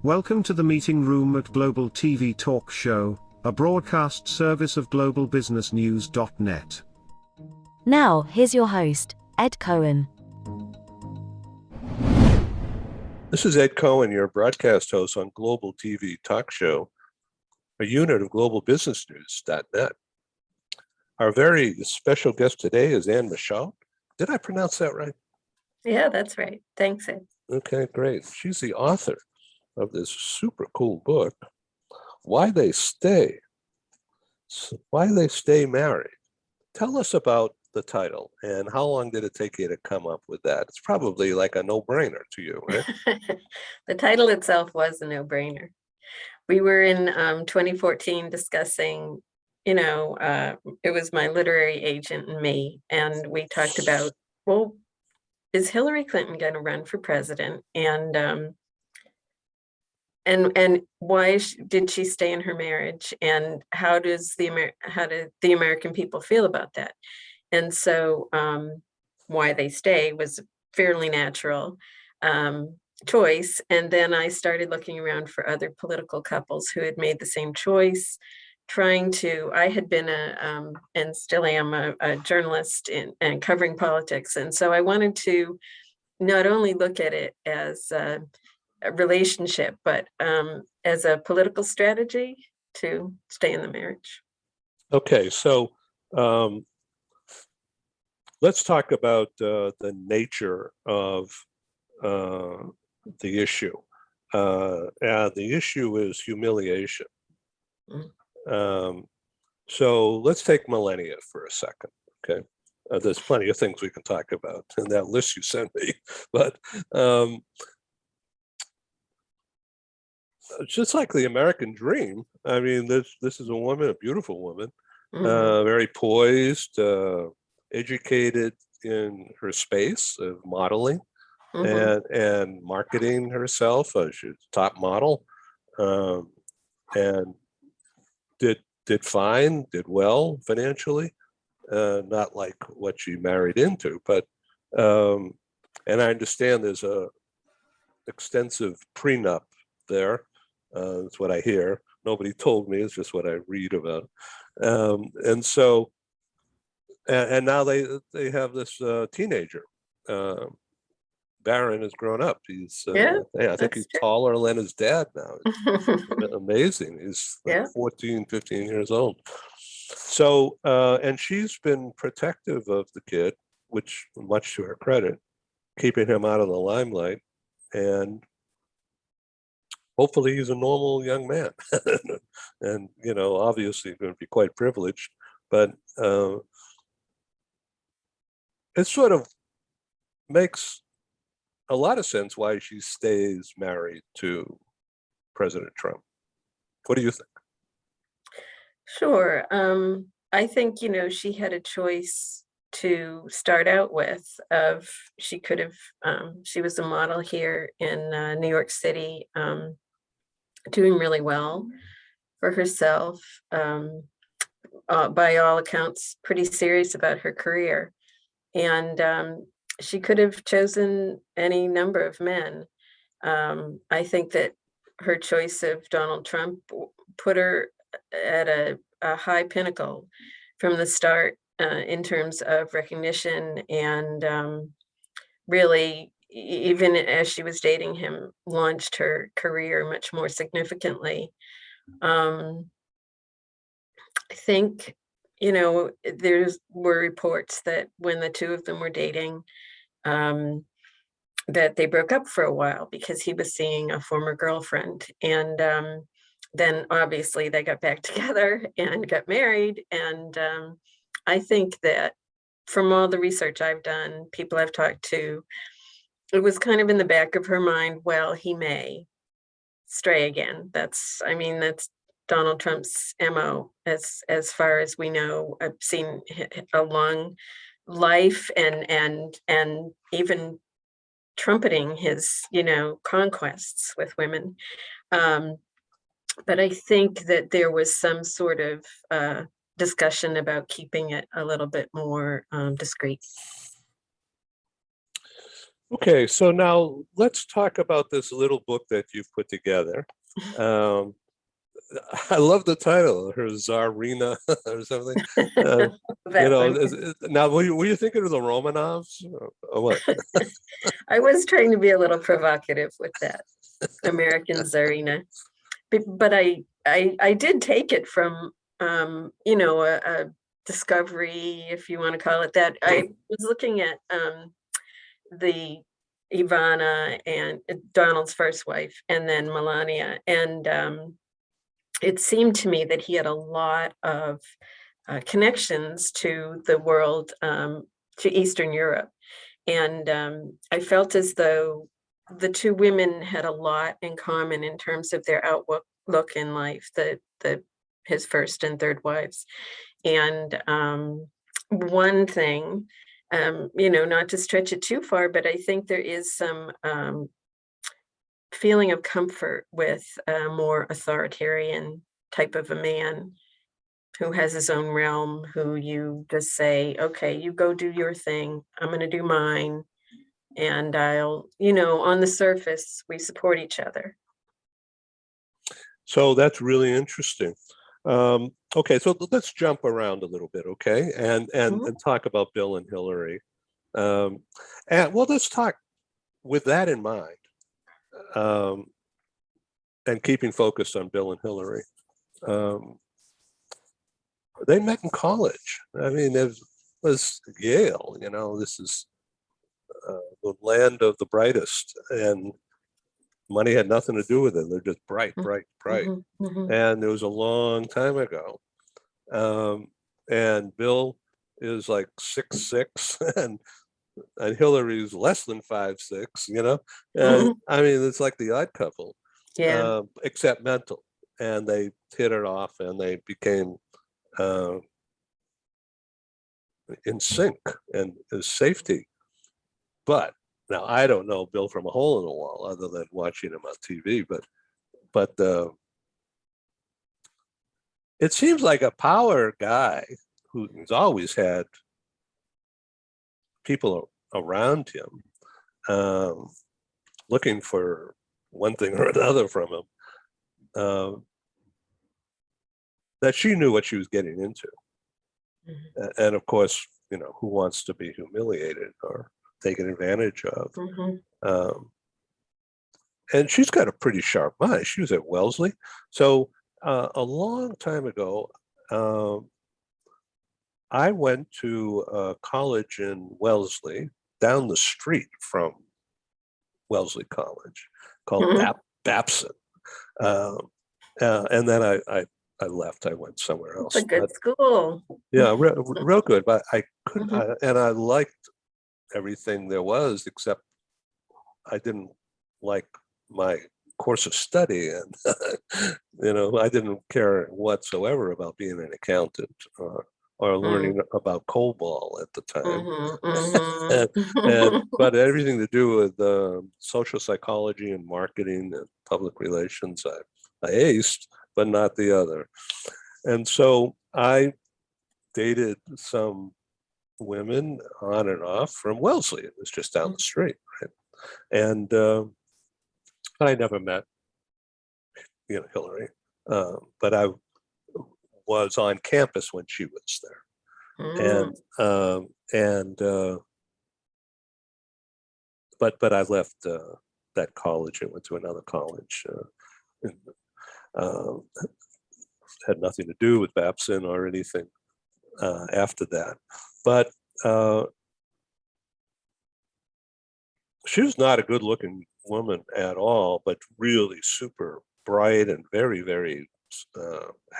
Welcome to the meeting room at Global TV Talk Show, a broadcast service of globalbusinessnews.net. Now, here's your host, Ed Cohen. This is Ed Cohen, your broadcast host on Global TV Talk Show, a unit of globalbusinessnews.net. Our very special guest today is Michaud. Did I pronounce that right? Yeah, that's right. Thanks, Ed. Okay, great. She's the author of this super cool book, Why They Stay Married. Tell us about the title and how long did it take you to come up with that? It's probably like a no-brainer to you, right? The title itself was a no-brainer. We were in 2014 discussing, it was my literary agent and me, and we talked about, well, is Hillary Clinton going to run for president? And why did she stay in her marriage? And how did the American people feel about that? And so Why They Stay was a fairly natural choice. And then I started looking around for other political couples who had made the same choice, I had been and still am a journalist and covering politics. And so I wanted to not only look at it as a relationship, but as a political strategy to stay in the marriage. Okay, so let's talk about the nature of the issue. And the issue is humiliation. So let's take millennia for a second, okay? There's plenty of things we can talk about in that list you sent me, but just like the American dream, I mean, this is a woman, a beautiful woman, very poised, educated in her space of modeling and marketing herself. She's a top model, and did fine, did well financially, not like what she married into, but and I understand there's a extensive prenup there. That's what I hear. Nobody told me. It's just what I read about. And so, and now they have this teenager. Barron has grown up. He's I think he's taller than his dad now. It's amazing. He's like 14, 15 years old. So, and she's been protective of the kid, which much to her credit, keeping him out of the limelight. And hopefully he's a normal young man. And, obviously going to be quite privileged, but it sort of makes a lot of sense why she stays married to President Trump. What do you think? Sure. I think, she had a choice to start out with she could have, she was a model here in New York City, doing really well for herself, by all accounts, pretty serious about her career. And she could have chosen any number of men. I think that her choice of Donald Trump put her at a high pinnacle from the start in terms of recognition, and really, even as she was dating him, launched her career much more significantly. I think, there were reports that when the two of them were dating, that they broke up for a while because he was seeing a former girlfriend. And then obviously they got back together and got married. And I think that from all the research I've done, people I've talked to, it was kind of in the back of her mind, well, he may stray again. That's Donald Trump's MO, as far as we know. I've seen a long life and even trumpeting his, conquests with women. But I think that there was some sort of discussion about keeping it a little bit more discreet. Okay, so now let's talk about this little book that you've put together. Um, I love the title, her Tsarina or something. That one. Now were you thinking of the Romanovs or what? I was trying to be a little provocative with that American Tsarina, but I did take it from a discovery, if you want to call it that. I was looking at the Ivana and Donald's first wife, and then Melania, and it seemed to me that he had a lot of connections to the world, to Eastern Europe. And I felt as though the two women had a lot in common in terms of their outlook in life, his first and third wives. And one thing, not to stretch it too far, but I think there is some feeling of comfort with a more authoritarian type of a man who has his own realm, who you just say, okay, you go do your thing, I'm going to do mine. And I'll, on the surface, we support each other. So that's really interesting. Okay, so let's jump around a little bit, okay, and talk about Bill and Hillary. And well, let's talk with that in mind, and keeping focused on Bill and Hillary. They met in college. I mean, it was Yale. This is the land of the brightest, and money had nothing to do with it. They're just bright, bright, bright. And it was a long time ago. And Bill is like 6'6", and Hillary's less than 5'6", And I mean, it's like the odd couple, except mental. And they hit it off, and they became in sync and safety. But now I don't know Bill from a hole in the wall, other than watching him on TV. But it seems like a power guy who's always had people around him looking for one thing or another from him, that she knew what she was getting into. And of course, who wants to be humiliated or taken advantage of? And she's got a pretty sharp mind. She was at Wellesley. So a long time ago, I went to college in Wellesley, down the street from Wellesley College, called Babson. And then I left. I went somewhere else. It's a good school. Yeah, real good. But I couldn't, and I liked everything there was, except I didn't like my course of study, and I didn't care whatsoever about being an accountant or learning about COBOL at the time. But everything to do with social psychology and marketing and public relations, I aced, but not the other. And so I dated some women on and off from Wellesley. It was just down the street, right? And but I never met, Hillary. But I was on campus when she was there, but I left that college and went to another college. Had nothing to do with Babson or anything after that. But she was not a good-looking woman at all, but really super bright and very, very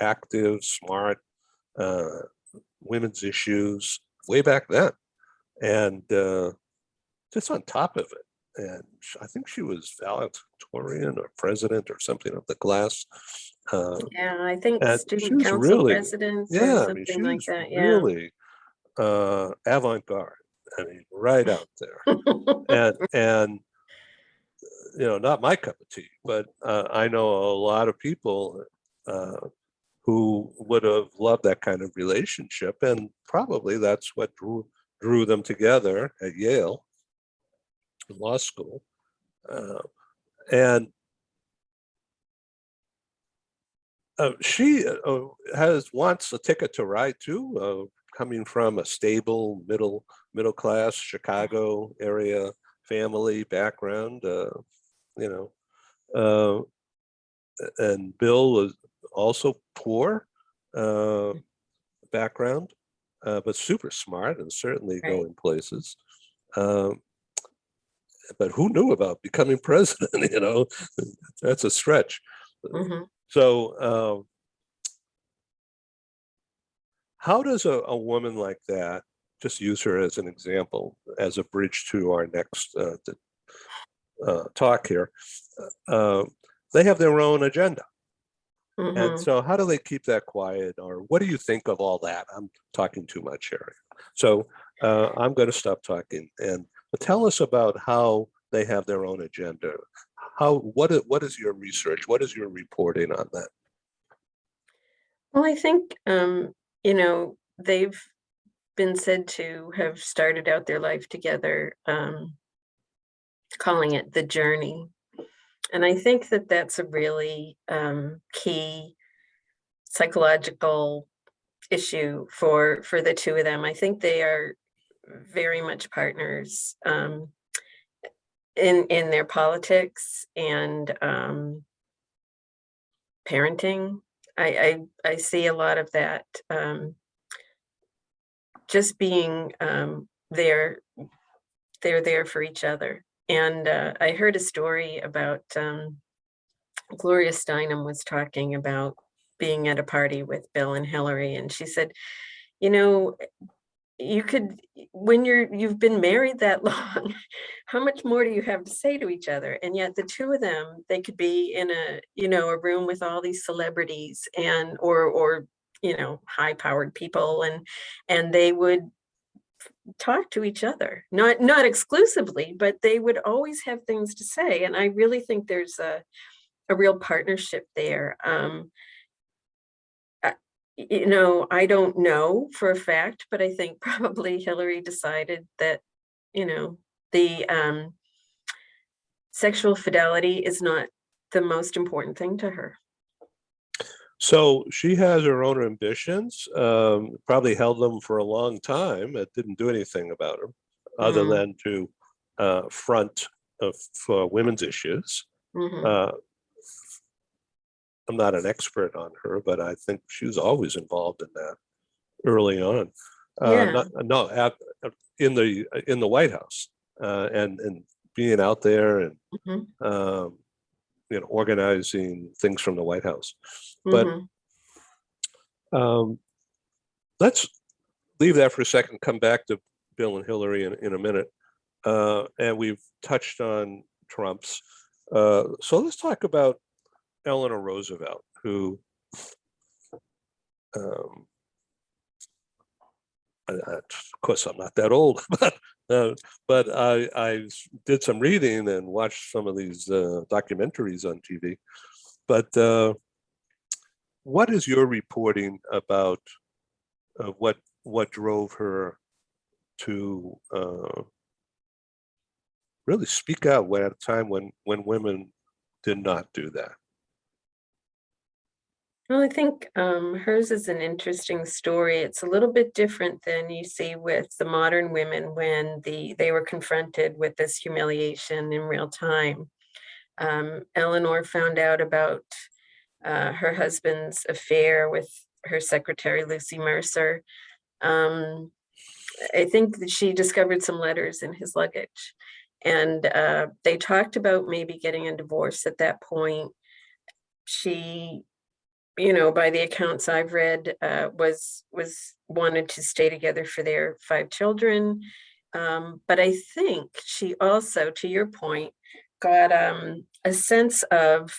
active, smart, women's issues way back then, and just on top of it. And I think she was valedictorian or president or something of the class. I think student she was council really, president or yeah, something she like was that. really avant-garde. I mean, right out there, and not my cup of tea, but I know a lot of people who would have loved that kind of relationship, and probably that's what drew them together at Yale. law school. And she wants a ticket to ride too, coming from a stable middle class Chicago area family background, and Bill was also poor background, but super smart and certainly Right. going places. But who knew about becoming president? That's a stretch. Mhm. So how does a woman like that, just use her as an example, as a bridge to our next talk here, they have their own agenda. And Mhm. so how do they keep that quiet? Or what do you think of all that? I'm talking too much here. So I'm going to stop talking and tell us about how they have their own agenda. What is your research? What is your reporting on that? Well, I think, they've been said to have started out their life together, calling it the journey. And I think that that's a really key psychological issue for the two of them. I think they are very much partners in their politics and parenting. I see a lot of that just being there. They're there for each other. And I heard a story about Gloria Steinem was talking about being at a party with Bill and Hillary, and she said, you know, you could, when you've been married that long, how much more do you have to say to each other? And yet the two of them, they could be in a room with all these celebrities and or high powered people, and they would talk to each other, not exclusively, but they would always have things to say. And I really think there's a real partnership there. I don't know for a fact, but I think probably Hillary decided that, the sexual fidelity is not the most important thing to her. So she has her own ambitions, probably held them for a long time. It didn't do anything about her other Mm, than to front for women's issues. mhm. Uh, I'm not an expert on her, but I think she was always involved in that early on. Yeah. In the White House, and being out there and Mhm, organizing things from the White House. But mhm. um, let's leave that for a second. Come back to Bill and Hillary in a minute, and we've touched on Trump's. So let's talk about Eleanor Roosevelt, who um, of course I'm not that old, but I did some reading and watched some of these documentaries on TV. But what is your reporting about what drove her to really speak out at a time when women did not do that? Well, I think hers is an interesting story. It's a little bit different than you see with the modern women when they were confronted with this humiliation in real time. Eleanor found out about her husband's affair with her secretary, Lucy Mercer. Um, I think that she discovered some letters in his luggage. And they talked about maybe getting a divorce at that point. She, by the accounts I've read, was wanted to stay together for their 5 children. But I think she also, to your point, got a sense of,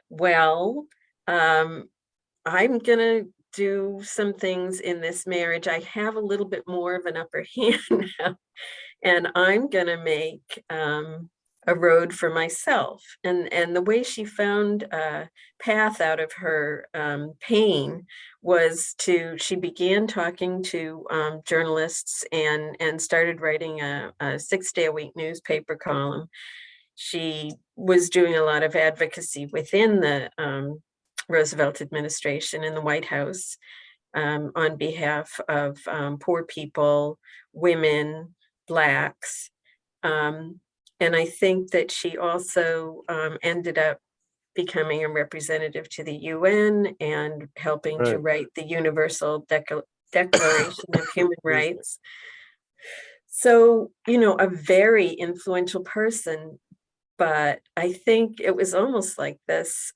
well, um, I'm gonna do some things in this marriage. I have a little bit more of an upper hand now, and I'm gonna make a road for myself. And the way she found a path out of her pain was she began talking to journalists and started writing a 6-day-a-week newspaper column. She was doing a lot of advocacy within the Roosevelt administration in the White House on behalf of poor people, women, Blacks. And I think that she also ended up becoming a representative to the UN and helping to Right. write the Universal Declaration of Human Rights. So, a very influential person, but I think it was almost like this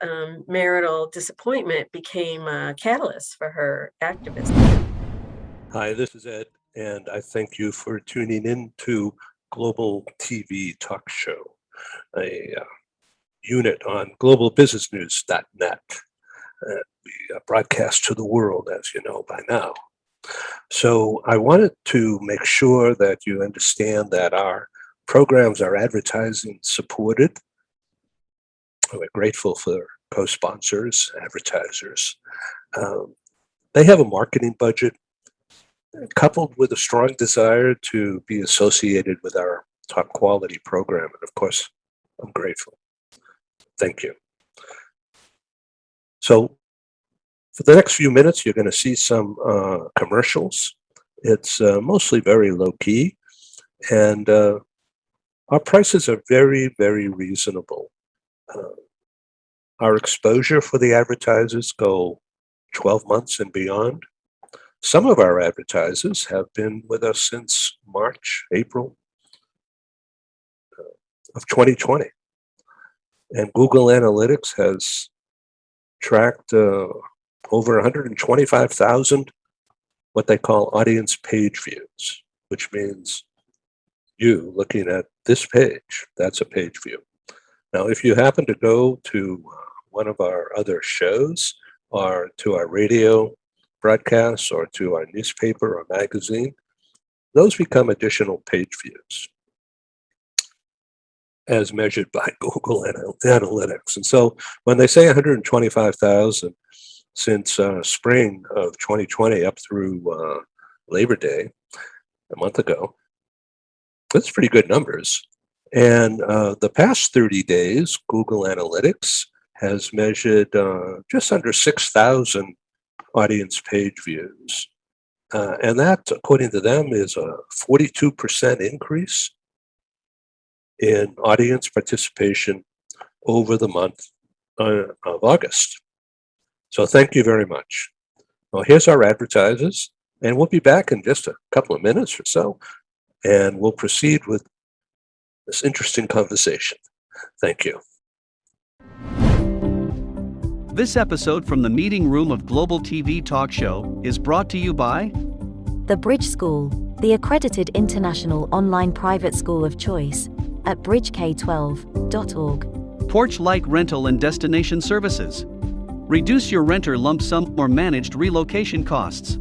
marital disappointment became a catalyst for her activism. Hi, this is Ed, and I thank you for tuning in to Global TV Talk Show, a unit on globalbusinessnews.net. We broadcast to the world, as you know by now. So I wanted to make sure that you understand that our programs are advertising supported. We're grateful for co-sponsors, advertisers. They have a marketing budget coupled with a strong desire to be associated with our top quality program. And of course, I'm grateful. Thank you. So for the next few minutes, you're going to see some commercials. It's mostly very low key, and our prices are very, very reasonable. Our exposure for the advertisers go 12 months and beyond. Some of our advertisers have been with us since March, April of 2020. And Google Analytics has tracked over 125,000 what they call audience page views, which means you looking at this page, that's a page view. Now, if you happen to go to one of our other shows or to our radio broadcasts or to our newspaper or magazine, those become additional page views as measured by Google Analytics. And so when they say 125,000 since spring of 2020 up through Labor Day, a month ago, that's pretty good numbers. And the past 30 days, Google Analytics has measured just under 6,000 audience page views. And that, according to them, is a 42% increase in audience participation over the month of August. So thank you very much. Well, here's our advertisers, and we'll be back in just a couple of minutes or so, and we'll proceed with this interesting conversation. Thank you. This episode from the meeting room of Global TV Talk Show is brought to you by The Bridge School, the accredited international online private school of choice, at bridgek12.org. Porch Light Rental and Destination Services. Reduce your renter lump sum or managed relocation costs.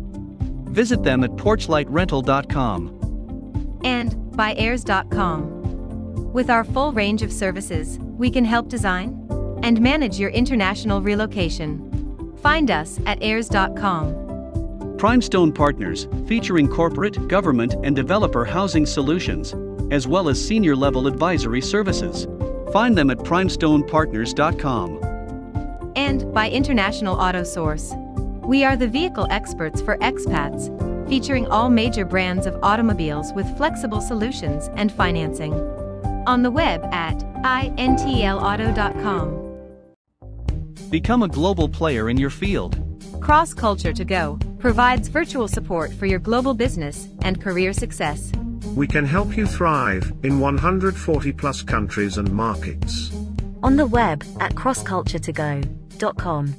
Visit them at porchlightrental.com. And by airs.com. With our full range of services, we can help design and manage your international relocation. Find us at airs.com. Primestone Partners, featuring corporate, government, and developer housing solutions, as well as senior-level advisory services. Find them at primestonepartners.com. And by International Auto Source. We are the vehicle experts for expats, featuring all major brands of automobiles with flexible solutions and financing. On the web at intlauto.com. Become a global player in your field. Cross Culture to Go provides virtual support for your global business and career success. We can help you thrive in 140 plus countries and markets. On the web at crossculturetogo.com.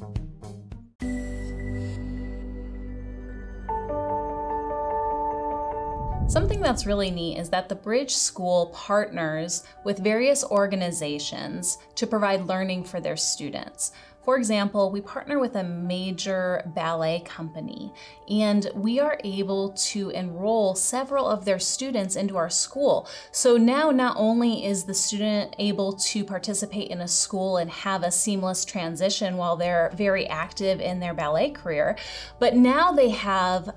Something that's really neat is that the Bridge School partners with various organizations to provide learning for their students. For example, we partner with a major ballet company, and we are able to enroll several of their students into our school. So now not only is the student able to participate in a school and have a seamless transition while they're very active in their ballet career, but now they have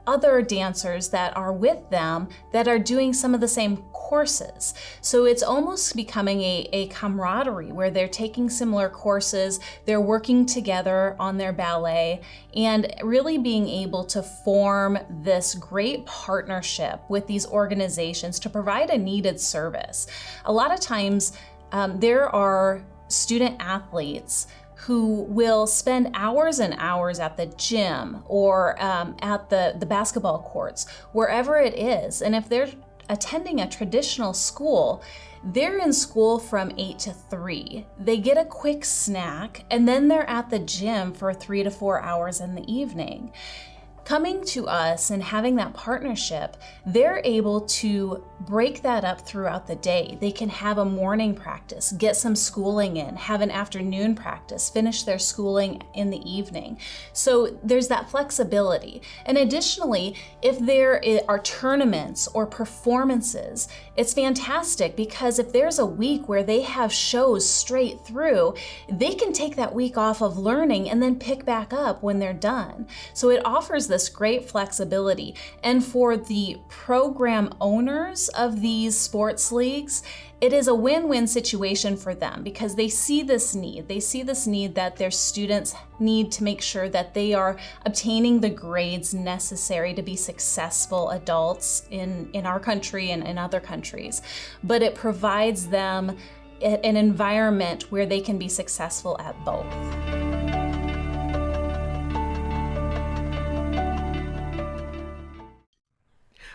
other dancers that are with them that are doing some of the same courses. So it's almost becoming a camaraderie where they're taking similar courses, they're working together on their ballet, and really being able to form this great partnership with these organizations to provide a needed service. A lot of times there are student athletes who will spend hours and hours at the gym or at the basketball courts, wherever it is. And if they're attending a traditional school, they're in school from 8 to 3. They get a quick snack, and then they're at the gym for 3 to 4 hours in the evening. Coming to us and having that partnership, they're able to break that up throughout the day. They can have a morning practice, get some schooling in, have an afternoon practice, finish their schooling in the evening. So there's that flexibility. And additionally, if there are tournaments or performances, it's fantastic because if there's a week where they have shows straight through, they can take that week off of learning and then pick back up when they're done. So it offers this great flexibility. And for the program owners of these sports leagues, it is a win-win situation for them because they see this need. They see this need that their students need to make sure that they are obtaining the grades necessary to be successful adults in our country and in other countries. But it provides them an environment where they can be successful at both.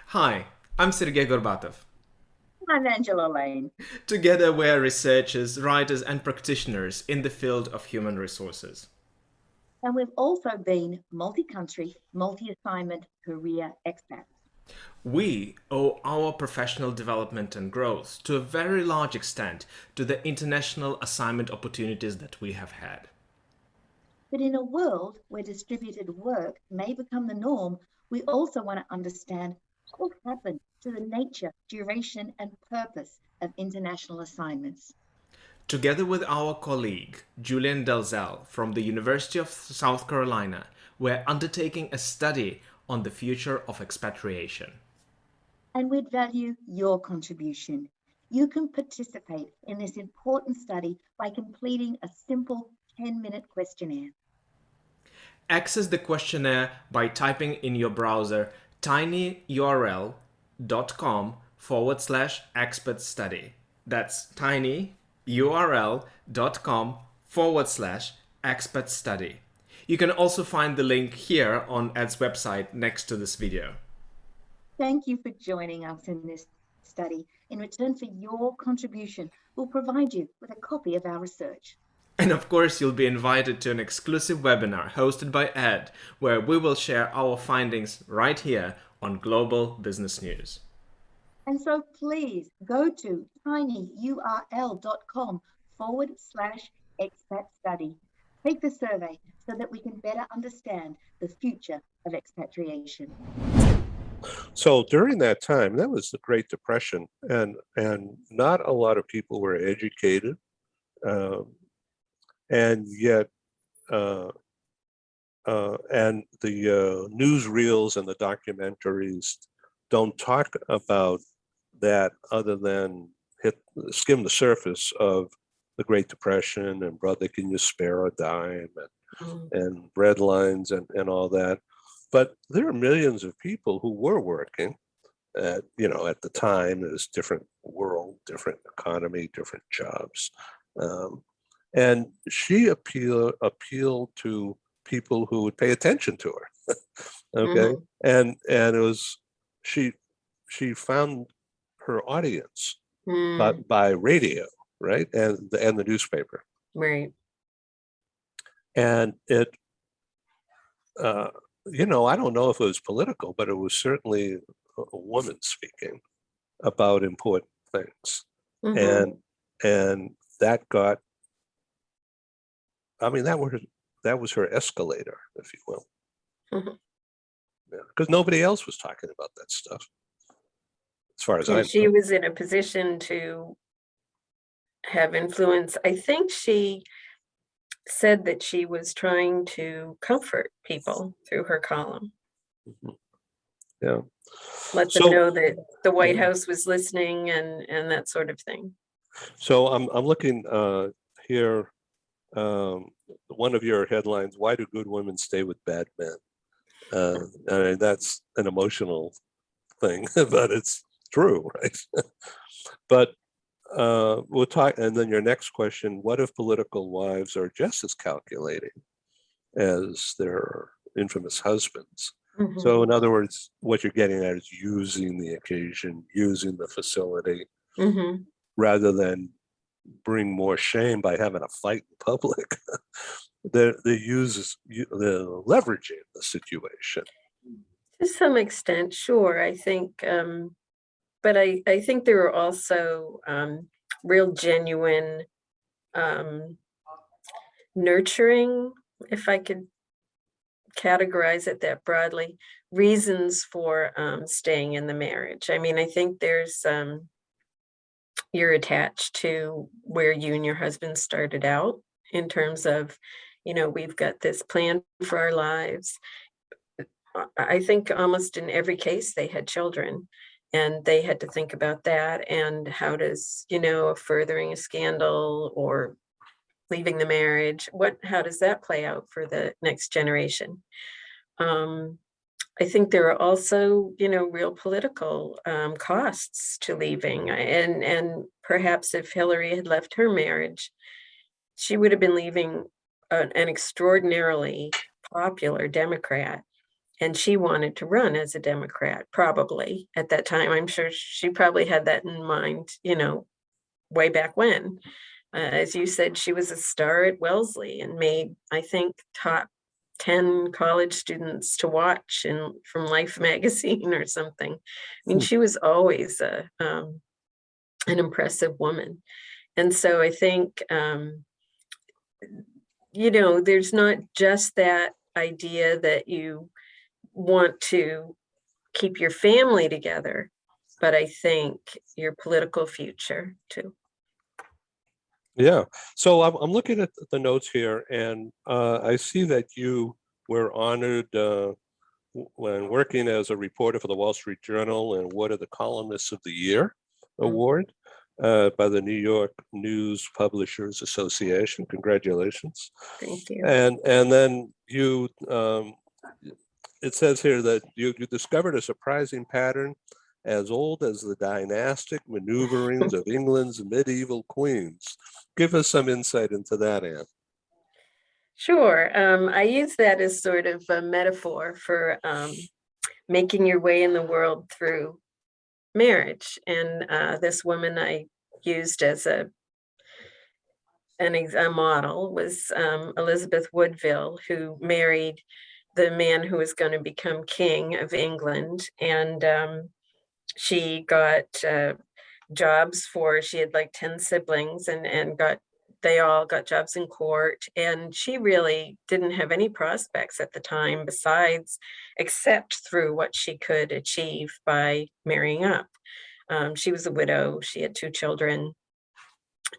Hi, I'm Sergey Gorbatov. I'm Angela Lane. Together we are researchers, writers and practitioners in the field of human resources. And we've also been multi-country, multi-assignment career expats. We owe our professional development and growth to a very large extent to the international assignment opportunities that we have had. But in a world where distributed work may become the norm, we also want to understand what happened to the nature, duration, and purpose of international assignments. Together with our colleague, Julian Dalzell from the University of South Carolina, we're undertaking a study on the future of expatriation. And we'd value your contribution. You can participate in this important study by completing a simple 10-minute questionnaire. Access the questionnaire by typing in your browser tinyurl.com/expert study. That's tinyurl.com/expert study. You can also find the link here on Ed's website next to this video. Thank you for joining us in this study. In return for your contribution, we'll provide you with a copy of our research. And of course, you'll be invited to an exclusive webinar hosted by Ed, where we will share our findings right here on Global Business News. And so please go to tinyurl.com/expat study. Take the survey so that we can better understand the future of expatriation. So during that time, that was the Great Depression, and not a lot of people were educated. And yet, and the newsreels and the documentaries don't talk about that other than skim the surface of the Great Depression and Brother, Can You Spare a Dime and bread lines and all that. But there are millions of people who were working at the time. There's different world, different economy, different jobs. And she appealed to people who would pay attention to her. Okay. And it was, she found her audience by radio, right? And the newspaper. Right. And it, I don't know if it was political, but it was certainly a woman speaking about important things. And that got I mean, that was her escalator, if you will. Mhm. Because nobody else was talking about that stuff, as far as I And she know. was in a position to have influence. I think she said that she was trying to comfort people through her column, Mhm. Yeah. let them So, know that the White yeah. House was listening and that sort of thing. So I'm looking here. One of your headlines: "Why do good women stay with bad men?" I mean, that's an emotional thing, but it's true, right? But we'll talk. And then your next question: what if political wives are just as calculating as their infamous husbands? Mhm. So, in other words, what you're getting at is using the occasion, using the facility, Mhm. rather than bring more shame by having a fight in public. They're leveraging the situation. To some extent, sure. I think, but I think there are also real genuine um, nurturing, if I could categorize it that broadly, reasons for staying in the marriage. I mean, I think there's you're attached to where you and your husband started out in terms of, we've got this plan for our lives. I think almost in every case they had children and they had to think about that and how does, furthering a scandal or leaving the marriage, how does that play out for the next generation? Um, I think there are also, real political costs to leaving, and perhaps if Hillary had left her marriage, she would have been leaving an extraordinarily popular Democrat, and she wanted to run as a Democrat, probably at that time. I'm sure she probably had that in mind, way back when. As you said, she was a star at Wellesley and made, I think, top 10 college students to watch from Life magazine or something. I mean, she was always an impressive woman. And so I think, there's not just that idea that you want to keep your family together, but I think your political future too. Yeah. So I'm looking at the notes here, and I see that you were honored when working as a reporter for the Wall Street Journal and awarded the Columnist of the Year award by the New York News Publishers Association. Congratulations. Thank you. And then you, it says here that you discovered a surprising pattern as old as the dynastic maneuverings of England's medieval queens. Give us some insight into that, Anne. Sure. I use that as sort of a metaphor for making your way in the world through marriage. And this woman I used as a model was Elizabeth Woodville, who married the man who was going to become king of England. And she got jobs she had like 10 siblings and they all got jobs in court. And she really didn't have any prospects at the time except through what she could achieve by marrying up. She was a widow. She had 2 children.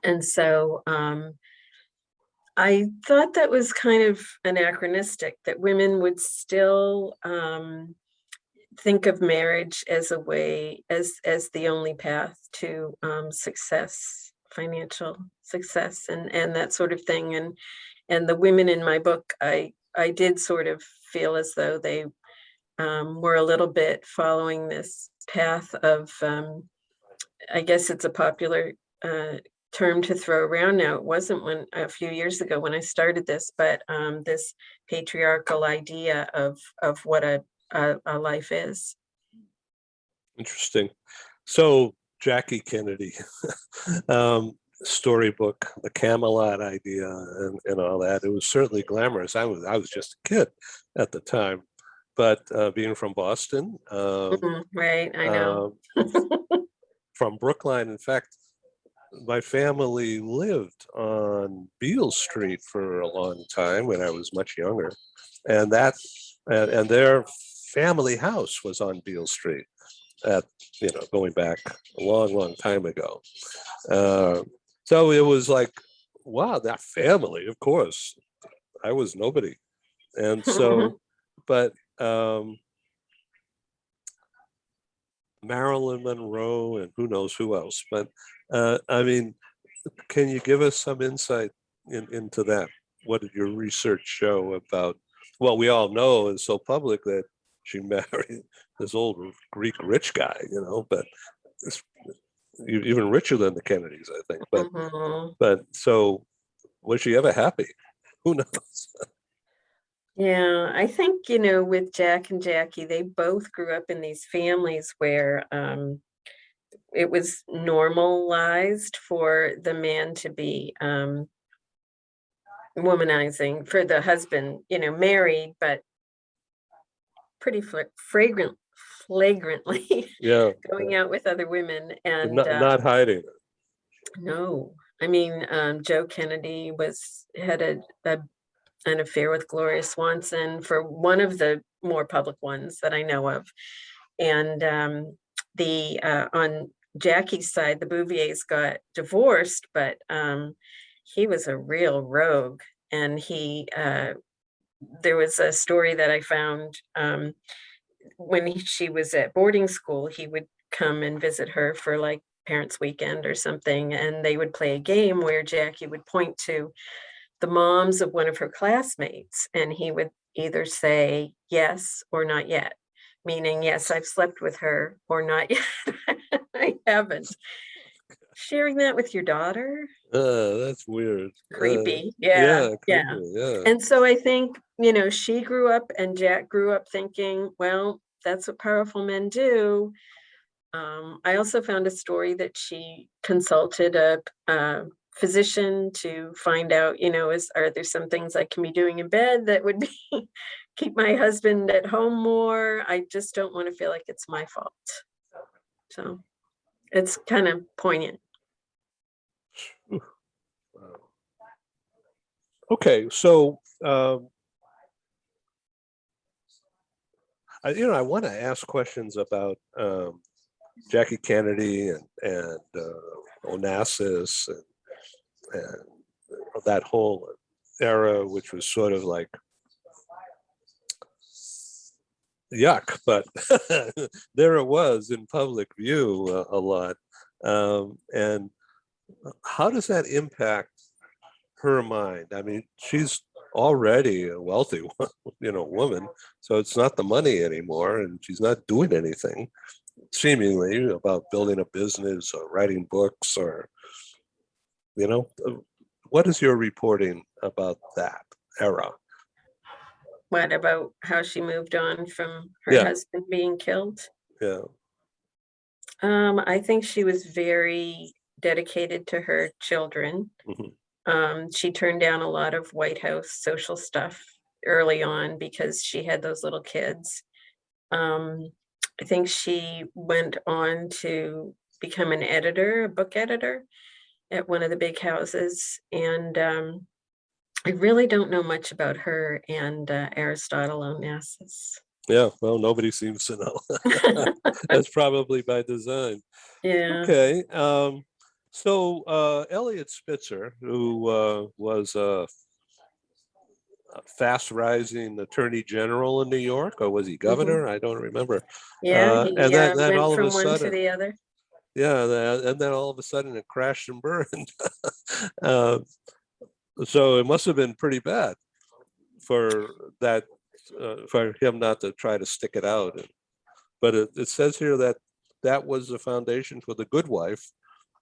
And so I thought that was kind of anachronistic that women would still think of marriage as a way, as the only path to success, financial success, and that sort of thing. And the women in my book, I did sort of feel as though they were a little bit following this path of, I guess it's a popular term to throw around now. It wasn't a few years ago when I started this, but this patriarchal idea of what a life is. Interesting. So Jackie Kennedy, storybook, the Camelot idea, and all that. It was certainly glamorous. I was just a kid at the time, but being from Boston, Right, I know. from Brookline, in fact, my family lived on Beale Street for a long time when I was much younger, and their family house was on Beale Street going back a long time ago. So it was like, wow, that family, of course. I was nobody. And so, but Marilyn Monroe and who knows who else. But I mean, can you give us some insight into that? What did your research show about? Well, we all know it's so public that she married this old Greek rich guy, but it's even richer than the Kennedys, I think. But so was she ever happy? Who knows? Yeah, I think, with Jack and Jackie, they both grew up in these families where it was normalized for the man to be womanizing, for the husband, married, but pretty flagrantly Yeah, going out with other women, and not hiding it. no, I mean, Joe Kennedy had an affair with Gloria Swanson, for one of the more public ones that I know of. And on Jackie's side, the Bouviers got divorced, but he was a real rogue. And there was a story that I found when she was at boarding school, he would come and visit her for like parents' weekend or something, and they would play a game where Jackie would point to the moms of one of her classmates, and he would either say yes or not yet, meaning yes, I've slept with her, or not yet, I haven't. Sharing that with your daughter? That's weird. Creepy. Yeah. Creepy, yeah. And so I think, she grew up and Jack grew up thinking, well, that's what powerful men do. I also found a story that she consulted a physician to find out, are there some things I can be doing in bed that would be keep my husband at home more? I just don't want to feel like it's my fault. So it's kind of poignant. Okay, so I want to ask questions about Jackie Kennedy and Onassis and that whole era, which was sort of like yuck, but there it was in public view a lot. And how does that impact her mind? I mean, she's already a wealthy woman, so it's not the money anymore, and she's not doing anything seemingly about building a business or writing books or what is your reporting about that era? What about how she moved on from her husband being killed? Yeah. I think she was very dedicated to her children. She turned down a lot of White House social stuff early on because she had those little kids. I think she went on to become an editor, a book editor at one of the big houses. And I really don't know much about her and Aristotle Onassis. Yeah, well, nobody seems to know. That's probably by design. Yeah. Okay. So Elliot Spitzer, who was a fast-rising attorney general in New York, or was he governor? I don't remember. Yeah, he and then went all from of a one sudden, to the other. Yeah, and then all of a sudden it crashed and burned. So it must have been pretty bad for that, for him not to try to stick it out. But it says here that was the foundation for The Good Wife,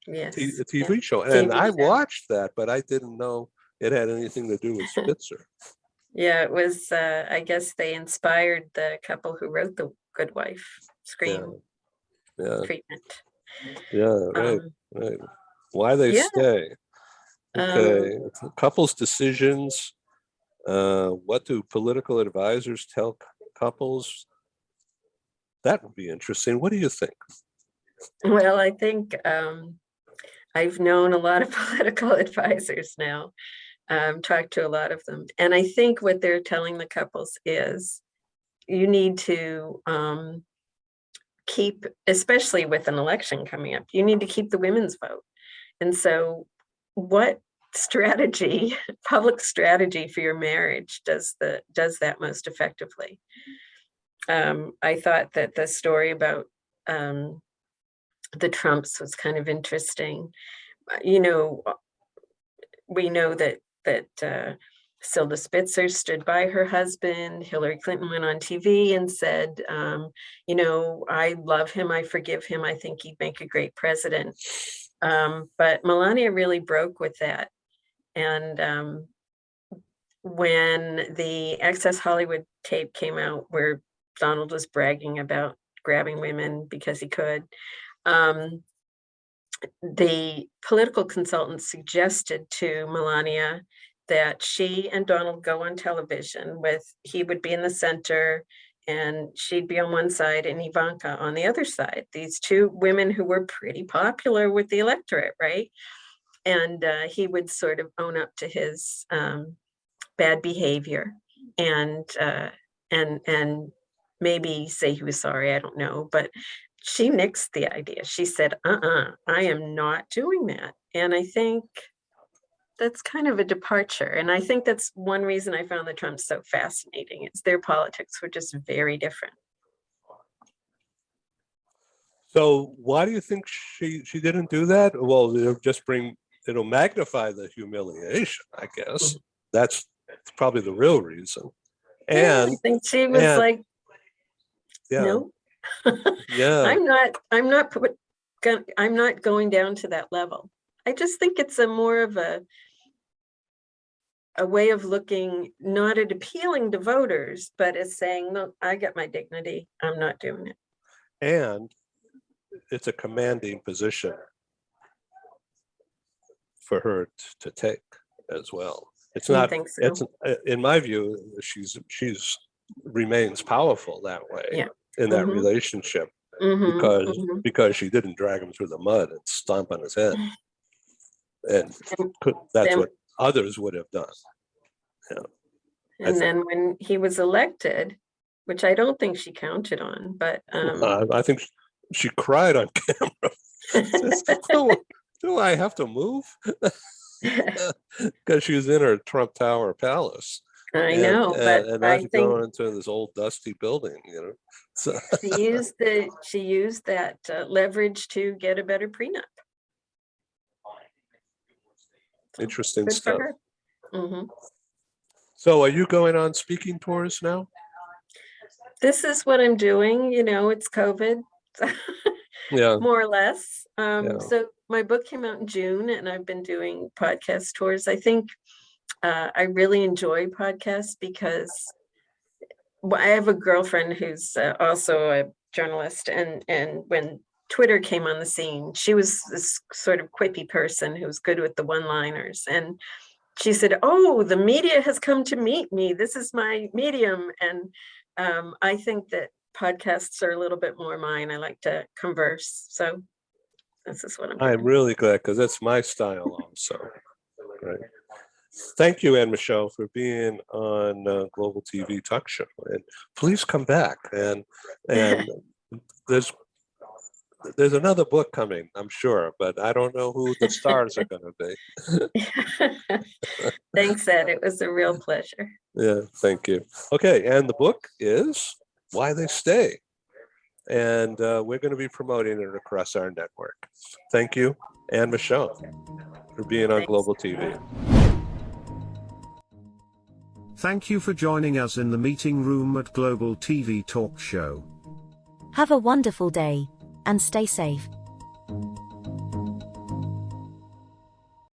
Yes. the TV show. And I watched that, but I didn't know it had anything to do with Spitzer. Yeah, it was, I guess they inspired the couple who wrote The Good Wife screen treatment. Yeah, right. Why they stay. Okay, couples decisions. What do political advisors tell couples? That would be interesting. What do you think? Well, I think I've known a lot of political advisors now, talked to a lot of them. And I think what they're telling the couples is you need to keep, especially with an election coming up, you need to keep the women's vote. And so what strategy, public strategy for your marriage does that most effectively? I thought that the story about the Trumps was kind of interesting. You know, we know that Elliot Spitzer stood by her husband. Hillary Clinton went on TV and said, you know, I love him, I forgive him, I think he'd make a great president. But Melania really broke with that. And when the Access Hollywood tape came out where Donald was bragging about grabbing women because he could, the political consultant suggested to Melania that she and Donald go on television he would be in the center and she'd be on one side and Ivanka on the other side. These two women who were pretty popular with the electorate, right? And he would sort of own up to his bad behavior and maybe say he was sorry, I don't know, but she nixed the idea. She said, I am not doing that. And I think that's kind of a departure. And I think that's one reason I found the Trumps so fascinating, is their politics were just very different. So why do you think she didn't do that? Well, it'll magnify the humiliation, I guess. That's probably the real reason. And I think she was no. Yeah. I'm not going down to that level. I just think it's more of a way of looking, not at appealing to voters, but as saying, look, I got my dignity, I'm not doing it. And it's a commanding position for her to take as well. It's not, think so? It's in my view, she's remains powerful that way in that relationship because she didn't drag him through the mud and stomp on his head. And that's what others would have done. Yeah. And then when he was elected, which I don't think she counted on, but I think she cried on camera. Do I have to move? Because she was in her Trump Tower palace. I know, but I think going into this old dusty building, you know. So she used that leverage to get a better prenup. Interesting stuff. Mm-hmm. So are you going on speaking tours now? This is what I'm doing. You know, it's COVID. Yeah. More or less. So my book came out in June and I've been doing podcast tours. I think I really enjoy podcasts because I have a girlfriend who's also a journalist, and when Twitter came on the scene, she was this sort of quippy person who was good with the one-liners, and she said, "Oh, the media has come to meet me. This is my medium." And I think that podcasts are a little bit more mine. I like to converse, so this is what I'm doing. I'm really glad, because that's my style also. Right. Thank you, Anne Michaud, for being on Global TV Talk Show, and please come back. And there's another book coming, I'm sure, but I don't know who the stars are going to be. Thanks, Ed. It was a real pleasure. Yeah, thank you. Okay, and the book is Why They Stay, and we're going to be promoting it across our network. Thank you, Anne Michaud, for being on Global TV. Thank you for joining us in the meeting room at Global TV Talk Show. Have a wonderful day, and stay safe.